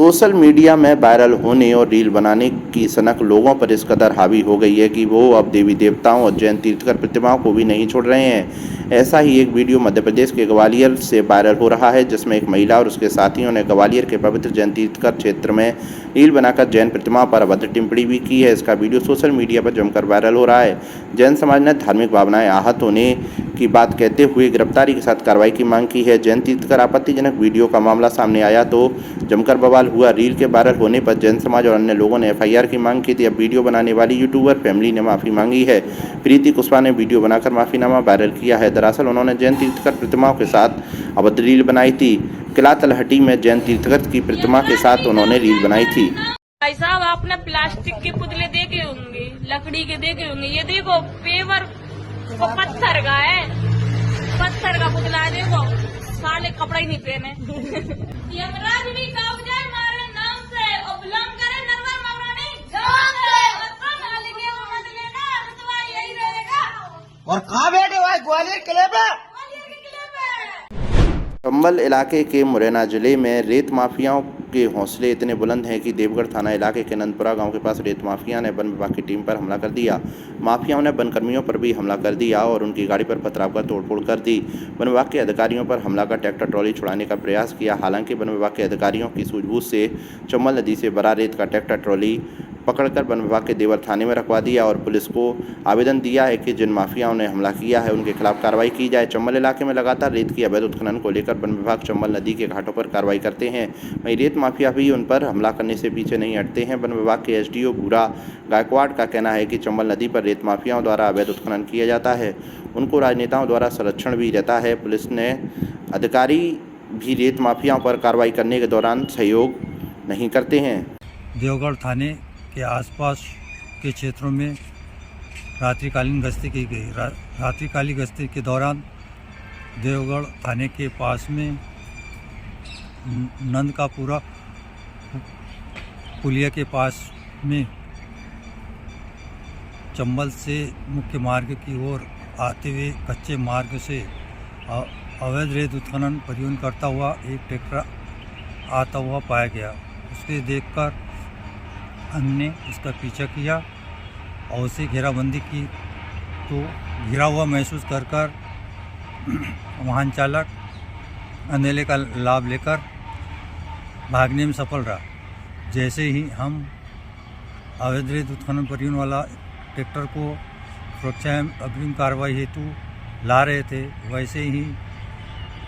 Social media में viral होने और रील बनाने की सनक लोगों पर इस कदर हावी हो गई है कि वो अब देवी देवताओं और जैन तीर्थकर प्रतिमाओं को भी नहीं छोड़ रहे हैं। ऐसा ही एक वीडियो मध्य प्रदेश के ग्वालियर से वायरल हो रहा है, जिसमें एक महिला और उसके साथियों ने ग्वालियर के पवित्र जैन तीर्थकर क्षेत्र में रील बनाकर जैन प्रतिमाओं पर अभद्र टिप्पणी भी की है। इसका वीडियो सोशल मीडिया पर जमकर वायरल हो रहा है। जैन समाज ने धार्मिक भावनाएं आहत होने की बात कहते हुए गिरफ्तारी के साथ कार्रवाई की मांग की है। जैन तीर्थकर आपत्तिजनक वीडियो का मामला सामने आया तो जमकर बवाल हुआ। रील के वायरल होने पर जैन समाज और अन्य लोगों ने एफआईआर की मांग की थी। अब वीडियो बनाने वाली यूट्यूबर फैमिली ने माफी मांगी है। प्रीति कुशवाहा ने वीडियो बनाकर माफीनामा वायरल किया है। दरअसल उन्होंने जैन तीर्थकर प्रतिमाओं के साथ अभद्र रील बनाई थी। किला तलहटी में जैन तीर्थकर की प्रतिमा के साथ उन्होंने रील बनाई थी। भाई साहब, आपने प्लास्टिक के पुतले देखे होंगे, लकड़ी के देखे होंगे। ये देखो पेवर को पत्थर का है, पत्थर का पुतला है। देखो साले कपड़ा ही नहीं पहने। यमराज भी कांप जाए मारे नाम से, और बुलंद करे नरवर मवरानी जान से। साले के वो मत लेना, रुतबा यही रहेगा। और कहाँ बैठे हुआ है? ग्वालियर किले पे। ग्वालियर के किले पे। चंबल इलाके के मुरैना जिले में रेत माफियाओं के हौसले इतने बुलंद हैं कि देवगढ़ थाना इलाके के नंदपुरा गांव के पास रेत माफिया ने वन विभाग की टीम पर हमला कर दिया। माफियाओं ने वनकर्मियों पर भी हमला कर दिया और उनकी गाड़ी पर पथराव कर तोड़फोड़ कर दी। वन विभाग के अधिकारियों पर हमला कर ट्रैक्टर ट्रॉली छुड़ाने का प्रयास किया। हालांकि वन विभाग के अधिकारियों की सूझबूझ से चंबल नदी से भरा रेत का ट्रैक्टर ट्रॉली पकड़कर वन विभाग के देवर थाने में रखवा दिया और पुलिस को आवेदन दिया है कि जिन माफियाओं ने हमला किया है उनके खिलाफ कार्रवाई की जाए। चंबल इलाके में लगातार रेत की अवैध उत्खनन को लेकर वन विभाग चंबल नदी के घाटों पर कार्रवाई करते हैं। वहीं रेत माफिया भी उन पर हमला करने से पीछे नहीं हटते हैं। वन विभाग के एसडीओ भूरा गायकवाड़ का कहना है कि चंबल नदी पर रेत माफियाओं द्वारा अवैध उत्खनन किया जाता है। उनको राजनेताओं द्वारा संरक्षण भी रहता है। पुलिस ने अधिकारी भी रेत माफियाओं पर कार्रवाई करने के दौरान सहयोग नहीं करते हैं। देवगढ़ थाने के आसपास के क्षेत्रों में रात्रिकालीन गश्ती की गई। रात्रिकालीन गश्ती के दौरान देवगढ़ थाने के पास में नंद का पूरा पुलिया के पास में चंबल से मुख्य मार्ग की ओर आते हुए कच्चे मार्ग से अवैध रेत उत्खनन परिवहन करता हुआ एक ट्रैक्टर आता हुआ पाया गया। उसके देखकर हमने इसका पीछा किया और उसे घेराबंदी की तो घिरा हुआ महसूस कर वाहन चालक अंधेले का लाभ लेकर भागने में सफल रहा। जैसे ही हम अवैध रेत उत्खनन परिवहन वाला ट्रैक्टर को सुरक्षा एवं अग्रिम कार्रवाई हेतु ला रहे थे, वैसे ही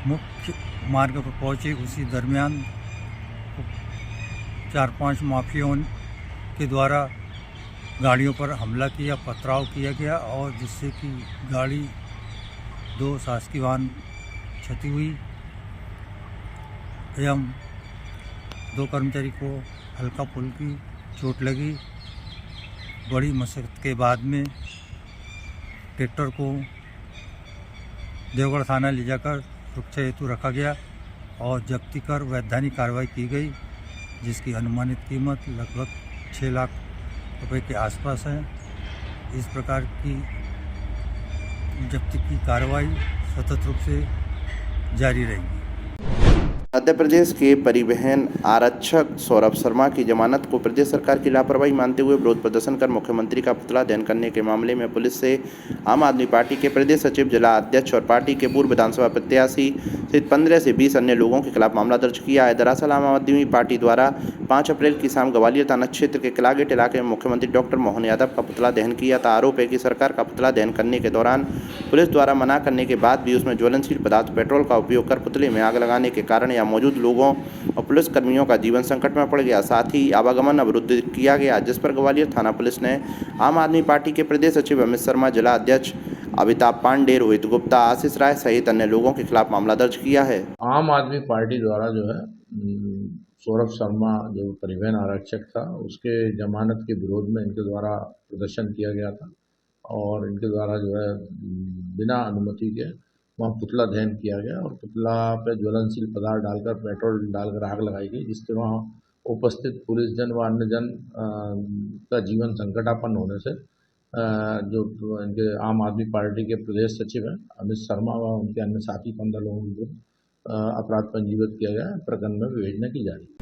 मुख्य मार्ग पर पहुँचे। उसी दरमियान 4-5 माफियाओं के द्वारा गाड़ियों पर हमला किया, पथराव किया गया और जिससे कि गाड़ी 2 शासकीय वाहन क्षति हुई एवं 2 कर्मचारी को हल्का फुल्की चोट लगी। बड़ी मशक्कत के बाद में ट्रैक्टर को देवगढ़ थाना ले जाकर सुरक्षा हेतु रखा गया और जब्ती कर वैधानिक कार्रवाई की गई, जिसकी अनुमानित कीमत लगभग 6 लाख रुपए के आसपास है। इस प्रकार की जब्ती की कार्रवाई सतत रूप से जारी रहेगी। मध्य प्रदेश के परिवहन आरक्षक सौरभ शर्मा की जमानत को प्रदेश सरकार की लापरवाही मानते हुए विरोध प्रदर्शन कर मुख्यमंत्री का पुतला दहन करने के मामले में पुलिस से आम आदमी पार्टी के प्रदेश सचिव, जिला अध्यक्ष और पार्टी के पूर्व विधानसभा प्रत्याशी सहित 15 से 20 अन्य लोगों के खिलाफ मामला दर्ज किया है। दरअसल आम आदमी पार्टी द्वारा 5 अप्रैल की शाम ग्वालियर थाना क्षेत्र के किला गेट इलाके में मुख्यमंत्री डॉक्टर मोहन यादव का पुतला दहन किया था। आरोप है कि सरकार का पुतला दहन करने के दौरान पुलिस द्वारा मना करने के बाद भी उसमें ज्वलनशील पदार्थ पेट्रोल का उपयोग कर पुतले में आग लगाने के कारण या मौजूद लोगों और पुलिस कर्मियों का जीवन संकट में पड़ गया। साथ ही आवागमन अवरुद्ध किया गया, जिस पर ग्वालियर थाना पुलिस ने आम आदमी पार्टी के प्रदेश सचिव अमित शर्मा, जिला अध्यक्ष अमिताभ पांडे, रोहित गुप्ता, आशीष राय सहित अन्य लोगों के खिलाफ मामला दर्ज किया है। आम आदमी पार्टी द्वारा जो है सौरभ शर्मा जो परिवहन आरक्षक था, उसके जमानत के विरोध में इनके द्वारा प्रदर्शन किया गया था और इनके द्वारा जो है बिना अनुमति के वहाँ पुतला दहन किया गया और पुतला पे ज्वलनशील पदार्थ डालकर, पेट्रोल डालकर आग लगाई गई, जिससे वहाँ उपस्थित पुलिस जन व अन्य जन का जीवन संकटापन्न होने से जो इनके आम आदमी पार्टी के प्रदेश सचिव हैं अमित शर्मा व उनके अन्य साथी 15 लोगों के विरुद्ध अपराध पंजीबद्ध किया गया है। प्रकरण में विवेचना की जा रही है।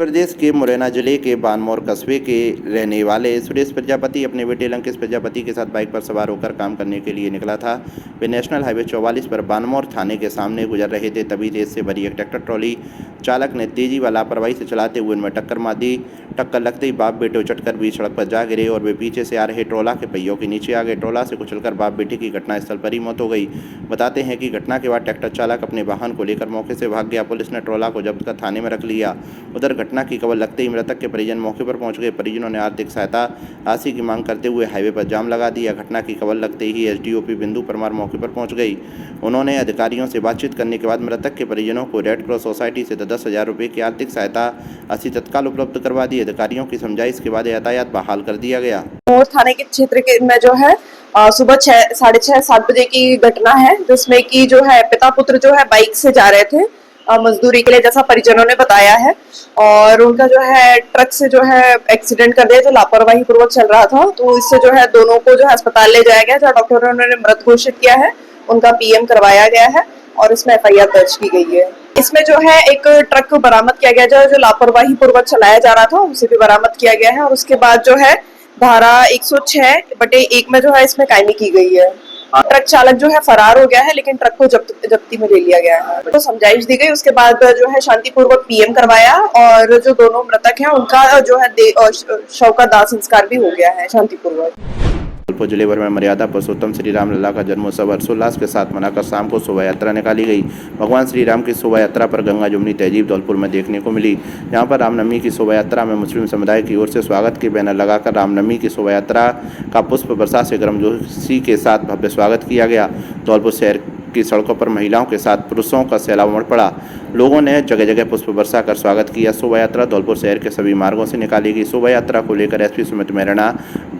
प्रदेश के मुरैना जिले के बानमौर कस्बे के रहने वाले सुरेश प्रजापति अपने बेटे लंकेश प्रजापति के साथ बाइक पर सवार होकर काम करने के लिए निकला था। वे नेशनल हाईवे 44 पर बानमौर थाने के सामने गुजर रहे थे, तभी तेज से भरी एक ट्रैक्टर ट्रॉली चालक ने तेजी व लापरवाही से चलाते हुए उनमें टक्कर मार दी। टक्कर लगते ही बाप बेटे उचटकर बीच सड़क पर जा गिरे और वे पीछे से आ रहे ट्रोला के पहियों के नीचे आ गए। ट्रोला से कुचलकर बाप बेटे की घटनास्थल पर ही मौत हो गई। बताते हैं कि घटना के बाद ट्रैक्टर चालक अपने वाहन को लेकर मौके से भाग गया। पुलिस ने ट्रोला को जब्त कर थाने में रख लिया। उधर घटना की खबर लगते ही मृतक के परिजन मौके पर पहुंच गए। परिजनों ने आर्थिक सहायता राशि की मांग करते हुए हाईवे पर जाम लगा दिया। घटना की खबर लगते ही एसडीओपी बिंदु परमार मौके पर पहुंच गई। उन्होंने अधिकारियों से बातचीत करने के बाद मृतक के परिजनों को रेड क्रॉस सोसाइटी से 10,000 रुपये की आर्थिक सहायता राशि तत्काल उपलब्ध करवा दी। अधिकारियों की समझाइश के बाद यातायात बहाल कर दिया गया। बानमौर थाने के क्षेत्र के में जो है सुबह 6, साढ़े 6, 7 बजे की घटना है, जिसमें कि जो है पिता पुत्र जो है बाइक से जा रहे थे मजदूरी के लिए, जैसा परिजनों ने बताया है। और उनका जो है ट्रक से जो है एक्सीडेंट कर दिया, जो लापरवाही पूर्वक चल रहा था। तो इससे जो है दोनों को जो है अस्पताल ले जाया गया, जहाँ डॉक्टरों ने मृत घोषित किया है। उनका पीएम करवाया गया है और इसमें एफआईआर दर्ज की गई है। इसमें जो है एक ट्रक बरामद किया गया जो लापरवाही पूर्वक चलाया जा रहा था, उसे भी बरामद किया गया है। और उसके बाद जो है धारा 106/1 में जो है इसमें कायमी की गई है। ट्रक चालक जो है फरार हो गया है, लेकिन ट्रक को जब्ती में ले लिया गया है। तो समझाइश दी गई, उसके बाद जो है शांतिपूर्वक पीएम करवाया और जो दोनों मृतक हैं उनका जो है शव का दाह संस्कार भी हो गया है शांतिपूर्वक। धौलपुर जिले भर में मर्यादा पुरुषोत्तम श्री राम लला का जन्मोत्सव हर्षोल्लास के साथ मनाकर शाम को शोभा यात्रा निकाली गई। भगवान श्री राम की शोभा यात्रा पर गंगा जमुनी तहजीब धौलपुर में देखने को मिली। यहाँ पर रामनवमी की शोभा यात्रा में मुस्लिम समुदाय की ओर से स्वागत के बैनर लगाकर रामनवमी की शोभा यात्रा का पुष्प वर्षा से गर्मजोशी के साथ भव्य स्वागत किया गया। धौलपुर शहर की सड़कों पर महिलाओं के साथ पुरुषों का सैलाब उमड़ पड़ा। लोगों ने जगह जगह पुष्प वर्षा कर स्वागत किया। शोभा यात्रा धौलपुर शहर के सभी मार्गों से निकाली गई। शोभा यात्रा को लेकर एसपी सुमित मैरना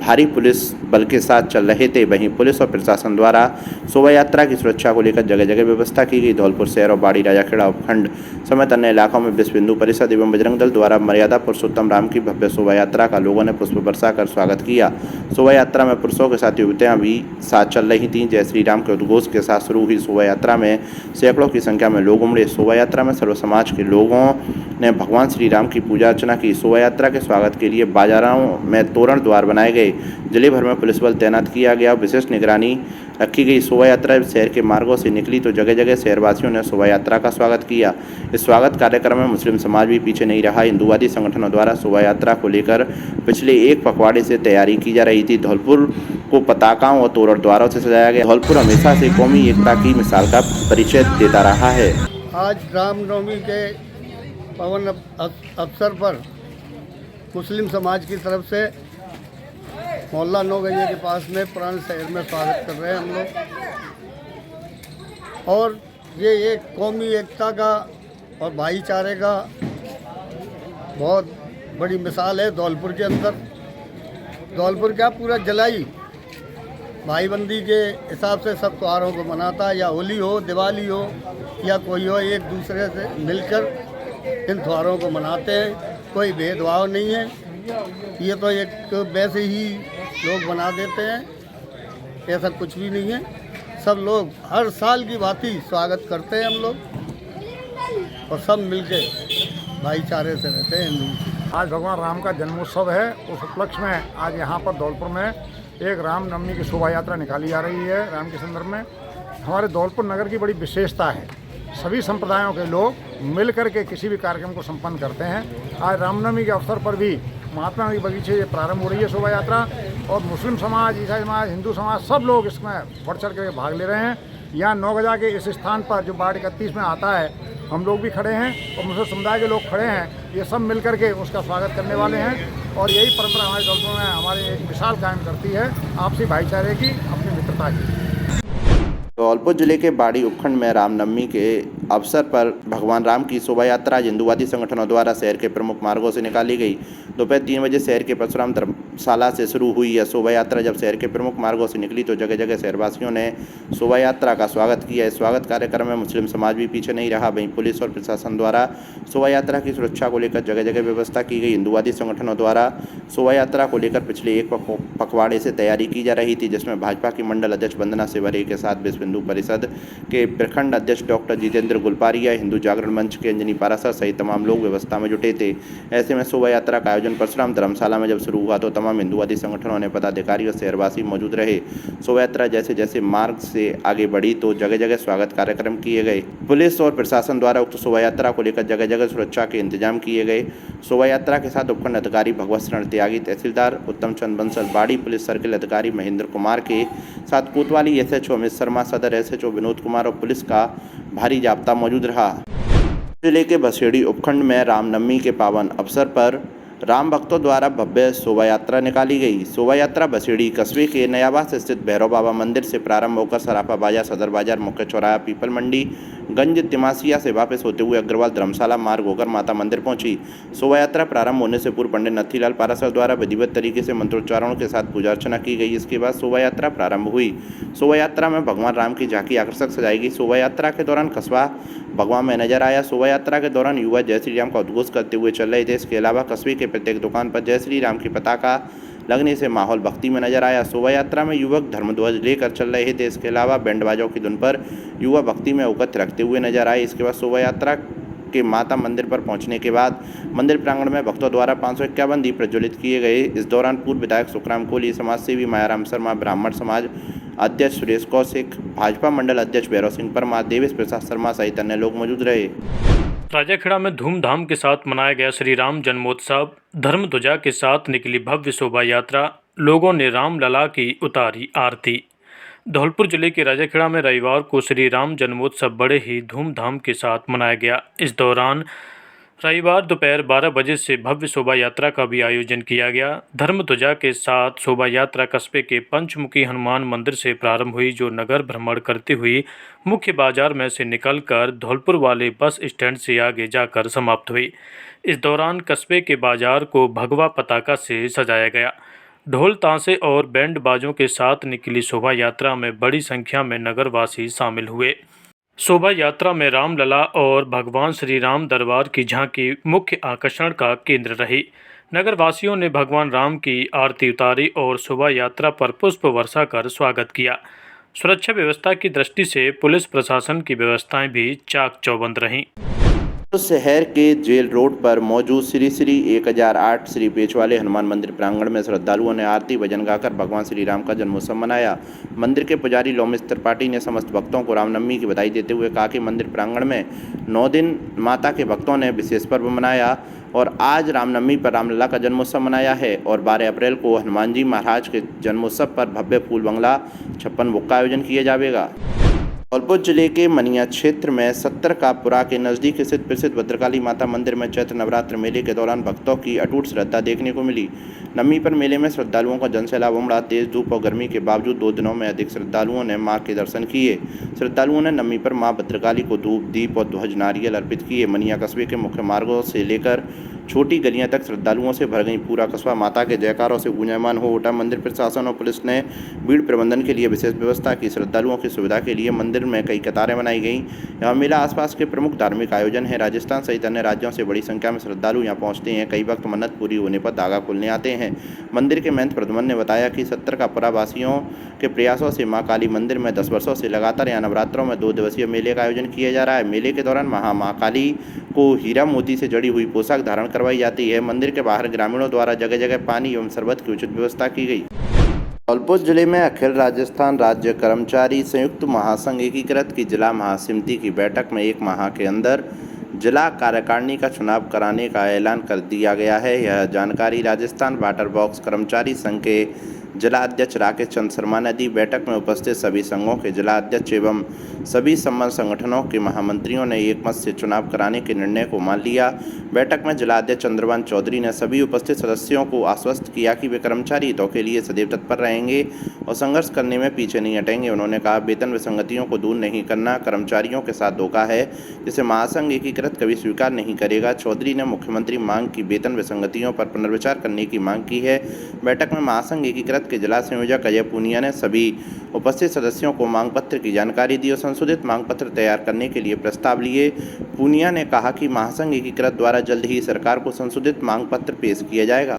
भारी पुलिस बल के साथ चल रहे थे। वहीं पुलिस और प्रशासन द्वारा शोभा यात्रा की सुरक्षा को लेकर जगह जगह व्यवस्था की गई। धौलपुर शहर और बाड़ी राजाखेड़ा उपखंड समेत अन्य इलाकों में विश्व हिंदू परिषद एवं बजरंग दल द्वारा मर्यादा पुरुषोत्तम राम की भव्य शोभा यात्रा का लोगों ने पुष्प वर्षा कर स्वागत किया। शोभा यात्रा में पुरुषों के साथ युवतियां भी साथ चल रही थीं। जय श्री राम के उद्घोष के साथ शुरू हुई शोभा यात्रा में सैकड़ों की संख्या में लोग उमड़े। शोभा यात्रा में सर्व समाज के लोगों ने भगवान श्री राम की पूजा अर्चना की। शोभा यात्रा के स्वागत के लिए बाजारों में तोरण द्वार बनाए गए। जिले भर में पुलिस बल तैनात किया गया, विशेष निगरानी रखी गई। शोभा यात्रा शहर के मार्गों से निकली तो जगह जगह शहरवासियों ने शोभा यात्रा का स्वागत किया। इस स्वागत कार्यक्रम में मुस्लिम समाज भी पीछे नहीं रहा। हिंदुवादी संगठनों द्वारा शोभा यात्रा को लेकर पिछले एक पखवाड़े से तैयारी की जा रही थी। धौलपुर को पताकाओं और तोरण द्वारों से सजाया गया। धौलपुर हमेशा से कौमी एकता की मिसाल का परिचय देता रहा है। आज रामनवमी के पावन अवसर पर मुस्लिम समाज की तरफ से मोहल्ला 9 गैया के पास में पुराने शहर में स्वागत कर रहे हैं हम लोग। और ये एक कौमी एकता का और भाईचारे का बहुत बड़ी मिसाल है धौलपुर के अंदर। धौलपुर का पूरा जलाई भाईबंदी के हिसाब से सब त्योहारों को मनाता है, या होली हो, दिवाली हो या कोई हो, एक दूसरे से मिलकर इन त्योहारों को मनाते हैं। कोई भेदभाव नहीं है। ये तो एक वैसे ही लोग बना देते हैं, ऐसा कुछ भी नहीं है। सब लोग हर साल की भांति स्वागत करते हैं हम लोग, और सब मिलके भाईचारे से रहते हैं। आज भगवान राम का जन्मोत्सव है। उस उपलक्ष्य में आज यहाँ पर धौलपुर में एक रामनवमी की शोभा यात्रा निकाली जा रही है। राम के संदर्भ में हमारे धौलपुर नगर की बड़ी विशेषता है, सभी संप्रदायों के लोग मिल कर के किसी भी कार्यक्रम को संपन्न करते हैं। आज रामनवमी के अवसर पर भी महात्मा गांधी बगीचे से प्रारंभ हो रही है शोभा यात्रा, और मुस्लिम समाज, ईसाई समाज, हिंदू समाज सब लोग इसमें बढ़ चढ़ के भाग ले रहे हैं। यहाँ 9 गजा के इस स्थान पर जो वार्ड 31 में आता है, हम लोग भी खड़े हैं और मुस्लिम समुदाय के लोग खड़े हैं। ये सब मिल करके उसका स्वागत करने वाले हैं, और यही परंपरा हमारे धौलपुर में हमारी एक मिसाल कायम करती है आपसी भाईचारे की, अपनी मित्रता की। धौलपुर जिले के बाड़ी उपखंड में रामनवमी के अवसर पर भगवान राम की शोभा यात्रा हिंदुवादी संगठनों द्वारा शहर के प्रमुख मार्गों से निकाली गई। दोपहर 3 बजे शहर के परशुराम धर्मशाला से शुरू हुई यह शोभा यात्रा जब शहर के प्रमुख मार्गों से निकली तो जगह जगह शहरवासियों ने शोभा यात्रा का स्वागत किया। इस स्वागत कार्यक्रम में मुस्लिम समाज भी पीछे नहीं रहा। वहीं पुलिस और प्रशासन द्वारा शोभा यात्रा की सुरक्षा को लेकर जगह जगह व्यवस्था की गई। हिंदुवादी संगठनों द्वारा शोभा यात्रा को लेकर पिछले एक पखवाड़े से तैयारी की जा रही थी, जिसमें भाजपा की मंडल अध्यक्ष वंदना सेवरे के साथ विश्व हिंदू परिषद के प्रखंड अध्यक्ष डॉक्टर जितेंद्र गुलपारिया, हिंदू जागरण मंच के अंजनी पारासर सहित तमाम लोग व्यवस्था में जुटे थे। ऐसे में शोभा यात्रा का आयोजन परशुराम धर्मशाला में जब शुरू हुआ तो तमाम हिंदुवादी संगठनों ने पदाधिकारी और शहरवासी मौजूद रहे। शोभा यात्रा जैसे जैसे मार्ग से आगे बढ़ी तो जगह जगह स्वागत कार्यक्रम किए गए। पुलिस और प्रशासन द्वारा उक्त शोभा यात्रा को लेकर जगह जगह सुरक्षा के इंतजाम किए गए। शोभा यात्रा के साथ उपखंड अधिकारी भगवत शरण त्यागी, तहसीलदार उत्तम चंद बंसल, बाड़ी पुलिस सर्किल अधिकारी महेंद्र कुमार के साथ कोतवाली SHO अमित शर्मा, सदर SHO विनोद कुमार और पुलिस का भारी जाब्ता मौजूद रहा। जिले के बसेड़ी उपखंड में रामनवमी के पावन अवसर पर राम भक्तों द्वारा भव्य शोभा यात्रा निकाली गई। शोभा यात्रा बसेड़ी कस्बे के नयाबास स्थित भैरव बाबा मंदिर से प्रारंभ होकर सराफा बाजार, सदर बाजार, मुख्य चौराहा, पीपल मंडी, गंज तिमासिया से वापस होते हुए अग्रवाल धर्मशाला मार्ग होकर माता मंदिर पहुंची। शोभा यात्रा प्रारंभ होने से पूर्व पंडित नथीलाल पारासर द्वारा विधिवत तरीके से मंत्रोच्चारणों के साथ पूजा अर्चना की गई। इसके बाद शोभा यात्रा प्रारंभ हुई। शोभा यात्रा में भगवान राम की झांकी आकर्षक सजाई गई। शोभा यात्रा के दौरान कस्बा भगवान में नजर आया। शोभा यात्रा के दौरान युवा जय श्री राम का उद्घोष करते हुए चल रहे थे। इसके अलावा कस्बे के प्रत्येक दुकान पर जय श्री राम की पताका लगने से माहौल भक्ति में नजर आया। शोभा यात्रा में युवक धर्मध्वज लेकर चल रहे थे। इसके अलावा बैंड बाजों की धुन पर युवा भक्ति में औकत रखते हुए नजर आए। इसके बाद शोभा यात्रा के माता मंदिर पर पहुंचने के बाद मंदिर प्रांगण में भक्तों द्वारा 551 दीप प्रज्वलित किए गए। इस दौरान पूर्व विधायक सुखराम कोहली, समाज सेवी मायाराम शर्मा, ब्राह्मण समाज अध्यक्ष सुरेश कौशिक, भाजपा मंडल अध्यक्ष भैरव सिंह परमार, देवेश प्रसाद शर्मा सहित अन्य लोग मौजूद रहे। राजाखेड़ा में धूमधाम के साथ मनाया गया श्री राम जन्मोत्सव। धर्म ध्वजा के साथ निकली भव्य शोभा यात्रा। लोगों ने रामलला की उतारी आरती। धौलपुर जिले के राजाखेड़ा में रविवार को श्री राम जन्मोत्सव बड़े ही धूमधाम के साथ मनाया गया। इस दौरान रविवार दोपहर 12 बजे से भव्य शोभा यात्रा का भी आयोजन किया गया। धर्म ध्वजा के साथ शोभा यात्रा कस्बे के पंचमुखी हनुमान मंदिर से प्रारंभ हुई, जो नगर भ्रमण करते हुई मुख्य बाजार में से निकलकर धौलपुर वाले बस स्टैंड से आगे जाकर समाप्त हुई। इस दौरान कस्बे के बाजार को भगवा पताका से सजाया गया। ढोल ताशे और बैंड बाजों के साथ निकली शोभा यात्रा में बड़ी संख्या में नगरवासी शामिल हुए। शोभा यात्रा में रामलला और भगवान श्री राम दरबार की झांकी मुख्य आकर्षण का केंद्र रही। नगरवासियों ने भगवान राम की आरती उतारी और शोभा यात्रा पर पुष्प वर्षा कर स्वागत किया। सुरक्षा व्यवस्था की दृष्टि से पुलिस प्रशासन की व्यवस्थाएं भी चाक चौबंद रहीं। शहर के जेल रोड पर मौजूद श्री श्री 1008 श्री पेचवाले हनुमान मंदिर प्रांगण में श्रद्धालुओं ने आरती भजन गाकर भगवान श्री राम का जन्मोत्सव मनाया। मंदिर के पुजारी लोमेश त्रिपाठी ने समस्त भक्तों को रामनवमी की बधाई देते हुए कहा कि मंदिर प्रांगण में 9 दिन माता के भक्तों ने विशेष पर्व मनाया और आज रामनवमी पर रामलला का जन्मोत्सव मनाया है और 12 अप्रैल को हनुमान जी महाराज के जन्मोत्सव पर भव्य फूल बंगला 56 भोग का आयोजन किया जाएगा। धौलपुर जिले के मनिया क्षेत्र में 70 का पुरा के नज़दीक स्थित प्रसिद्ध भद्रकाली माता मंदिर में चैत्र नवरात्र मेले के दौरान भक्तों की अटूट श्रद्धा देखने को मिली। नवमी पर मेले में श्रद्धालुओं का जनसैलाब उमड़ा। तेज धूप और गर्मी के बावजूद 2 दिनों में अधिक श्रद्धालुओं ने मां के दर्शन किए। श्रद्धालुओं ने नवमी पर मां भद्रकाली को धूप, दीप और ध्वज नारियल अर्पित किए। मनिया कस्बे के मुख्य मार्गों से लेकर छोटी गलियां तक श्रद्धालुओं से भर गई। पूरा कस्बा माता के जयकारों से गूंजायमान हो उठा। मंदिर प्रशासन और पुलिस ने भीड़ प्रबंधन के लिए विशेष व्यवस्था की। श्रद्धालुओं की सुविधा के लिए मंदिर में कई कतारें बनाई गई। यह मेला आसपास के प्रमुख धार्मिक आयोजन है। राजस्थान सहित अन्य राज्यों से बड़ी संख्या में श्रद्धालु यहाँ पहुँचते हैं। कई वक्त मन्नत पूरी होने पर धागा खोलने आते हैं। मंदिर के महंत प्रद्युम्न ने बताया कि 70 का पुरा वासियों के प्रयासों से माँ काली मंदिर में 10 वर्षों से लगातार यहाँ नवरात्रों में 2 दिवसीय मेले का आयोजन किया जा रहा है। मेले के दौरान माँ काली को हीरा मोती से जड़ी हुई पोशाक धारण करवाई जाती है। मंदिर के बाहर ग्रामीणों द्वारा जगह जगह पानी एवं शरबत की उचित व्यवस्था की गई। धौलपुर जिले में अखिल राजस्थान राज्य कर्मचारी संयुक्त महासंघ एकीकृत की जिला महासमिति की बैठक में 1 माह के अंदर जिला कार्यकारिणी का चुनाव कराने का ऐलान कर दिया गया है। यह जानकारी राजस्थान वाटर बॉक्स कर्मचारी संघ के जिला अध्यक्ष राकेश चंद्र शर्मा ने दी। बैठक में उपस्थित सभी संघों के जिला अध्यक्ष एवं सभी संबद्ध संगठनों के महामंत्रियों ने एक मत से चुनाव कराने के निर्णय को मान लिया। बैठक में जिला अध्यक्ष चंद्रभान चौधरी ने सभी उपस्थित सदस्यों को आश्वस्त किया कि वे कर्मचारी हितों के लिए सदैव तत्पर रहेंगे और संघर्ष करने में पीछे नहीं हटेंगे। उन्होंने कहा, वेतन विसंगतियों को दूर नहीं करना कर्मचारियों के साथ धोखा है, जिसे महासंघ एकीकृत कभी स्वीकार नहीं करेगा। चौधरी ने मुख्यमंत्री मांग की वेतन विसंगतियों पर पुनर्विचार करने की मांग की है। बैठक में महासंघ एकीकृत के जिला संयोजक अजय पूनिया ने सभी उपस्थित सदस्यों को मांग पत्र की जानकारी दी और संशोधित मांग पत्र तैयार करने के लिए प्रस्ताव लिए। पूनिया ने कहा कि महासंघ एकीकृत द्वारा जल्द ही सरकार को संशोधित मांग पत्र पेश किया जाएगा।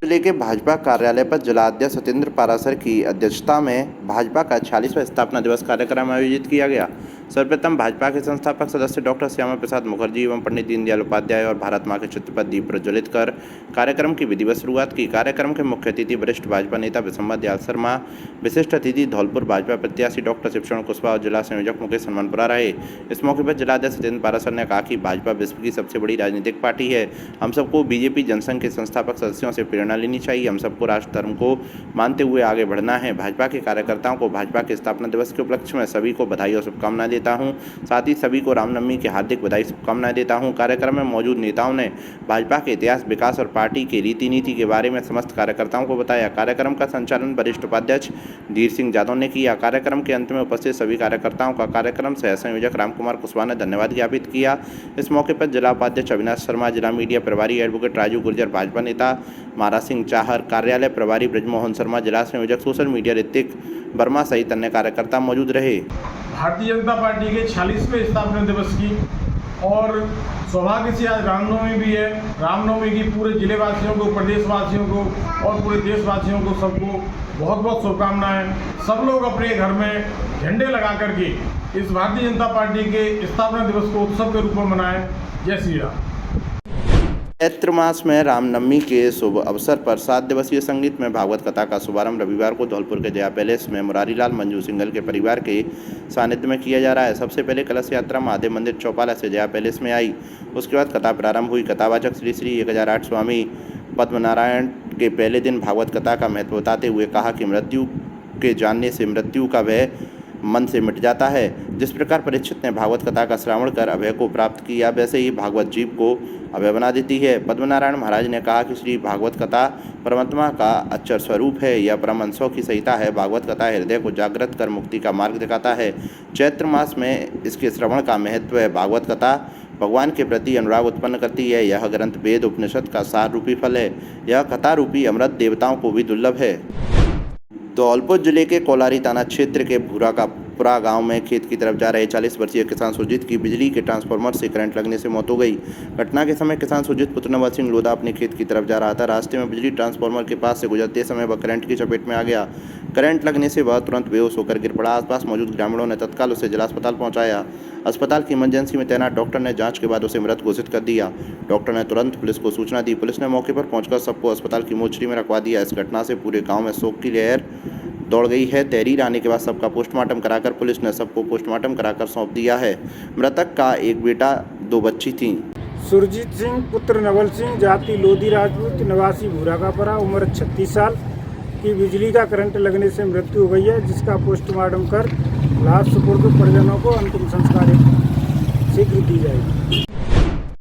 जिले के भाजपा कार्यालय पर जिला अध्यक्ष सत्येंद्र पारासर की अध्यक्षता में भाजपा का 46वां स्थापना दिवस कार्यक्रम आयोजित किया गया। सर्वप्रथम भाजपा के संस्थापक सदस्य डॉक्टर श्यामा प्रसाद मुखर्जी एवं पंडित दीनदयाल उपाध्याय और भारत माँ के चित्र पर दीप प्रज्वलित कर कार्यक्रम की विधिवत शुरुआत की। कार्यक्रम के मुख्य अतिथि वरिष्ठ भाजपा नेता विशंबर दयाल शर्मा, विशिष्ट अतिथि धौलपुर भाजपा प्रत्याशी डॉक्टर शिवशरण कुशवाहा और जिला संयोजक मुकेश हनुमानपुरा रहे। इस मौके पर जिलाध्यक्ष जितेंद्र पाराशर ने कहा कि भाजपा विश्व की सबसे बड़ी राजनीतिक पार्टी है। हम सबको बीजेपी जनसंघ के संस्थापक सदस्यों से प्रेरणा लेनी चाहिए। हम सबको राष्ट्र धर्म को मानते हुए आगे बढ़ना है। भाजपा के कार्यकर्ताओं को भाजपा के स्थापना दिवस के उपलक्ष्य में सभी को बधाई और शुभकामनाएं देता हूं। साथ ही सभी को रामनवमी की हार्दिक बधाई शुभकामनाएं देता हूं। कार्यक्रम में मौजूद नेताओं ने भाजपा के इतिहास, विकास और पार्टी के रीति नीति के बारे में समस्त कार्यकर्ताओं को बताया। कार्यक्रम का संचालन वरिष्ठ उपाध्यक्ष धीर सिंह यादव ने किया। कार्यक्रम के अंत में उपस्थित सभी कार्यकर्ताओं का कार्यक्रम सह संयोजक रामकुमार कुशवाहा ने धन्यवाद ज्ञापित किया। इस मौके पर जिला उपाध्यक्ष अविनाश शर्मा, जिला मीडिया प्रभारी एडवोकेट राजू गुर्जर, भाजपा नेता महाराज सिंह चाहर, कार्यालय प्रभारी ब्रजमोहन शर्मा, जिला संयोजक सोशल मीडिया ऋतिक वर्मा सहित अन्य कार्यकर्ता मौजूद रहे। भारतीय जनता पार्टी के 46वें स्थापना दिवस की और सौभाग्य से आज रामनवमी भी है। रामनवमी की पूरे जिलेवासियों को, प्रदेशवासियों को और पूरे देशवासियों को सबको बहुत बहुत शुभकामनाएं। सब लोग अपने घर में झंडे लगा करके इस भारतीय जनता पार्टी के स्थापना दिवस को उत्सव के रूप में मनाएं। जय श्री राम। चैत्र मास में रामनवमी के शुभ अवसर पर 7 दिवसीय संगीतमय भागवत कथा का शुभारंभ रविवार को धौलपुर के जया पैलेस में मुरारीलाल मंजू सिंघल के परिवार के सानिध्य में किया जा रहा है। सबसे पहले कलश यात्रा महादेव मंदिर चौपाला से जया पैलेस में आई। उसके बाद कथा प्रारंभ हुई। कथावाचक श्री श्री 1008 स्वामी पद्मनारायण के पहले दिन भागवत कथा का महत्व बताते हुए कहा कि मृत्यु के जानने से मृत्यु का भय मन से मिट जाता है। जिस प्रकार परीक्षित ने भागवत कथा का श्रवण कर अभय को प्राप्त किया, वैसे ही भागवत जीव को अभय बना देती है। पद्मनारायण महाराज ने कहा कि श्री भागवत कथा परमात्मा का अक्षर स्वरूप है। यह परमहंसों की संहिता है। भागवत कथा हृदय को जागृत कर मुक्ति का मार्ग दिखाता है। चैत्र मास में इसके श्रवण का महत्व है। भागवत कथा भगवान के प्रति अनुराग उत्पन्न करती है। यह ग्रंथ वेद उपनिषद का सार रूपी फल है। यह कथा रूपी अमृत देवताओं को भी दुर्लभ है। धौलपुर जिले के कोलारी थाना क्षेत्र के भूरा का पुरा गांव में खेत की तरफ जा रहे 40 वर्षीय किसान सुरजीत की बिजली के ट्रांसफार्मर से करंट लगने से मौत हो गई। घटना के समय किसान सुरजीत पुत्र नवल सिंह लोधा अपने खेत की तरफ जा रहा था। रास्ते में बिजली ट्रांसफार्मर के पास से गुजरते समय वह करंट की चपेट में आ गया। करंट लगने से वह तुरंत बेहोश होकर गिर पड़ा। आसपास मौजूद ग्रामीणों ने तत्काल उसे जिला अस्पताल पहुंचाया। अस्पताल की इमरजेंसी में तैनात डॉक्टर ने जांच के बाद उसे मृत घोषित कर दिया। डॉक्टर ने तुरंत पुलिस को सूचना दी। पुलिस ने मौके पर पहुंचकर सबको अस्पताल की मोर्चरी में रखवा दिया। इस घटना से पूरे गाँव में शोक की लहर दौड़ गई है। तहरीर आने के बाद सबका पोस्टमार्टम कराकर पुलिस ने सबको पोस्टमार्टम कराकर सौंप दिया है। मृतक का एक बेटा, 2 बच्ची थीं। सुरजीत सिंह पुत्र नवल सिंह, जाति लोधी राजपूत, निवासी भूरा का परा, उम्र 36 साल की बिजली का करंट लगने से मृत्यु हो गई है, जिसका पोस्टमार्टम कर लाश सुपुर्द परिजनों को अंतिम संस्कार शीघ्र दी जाएगी।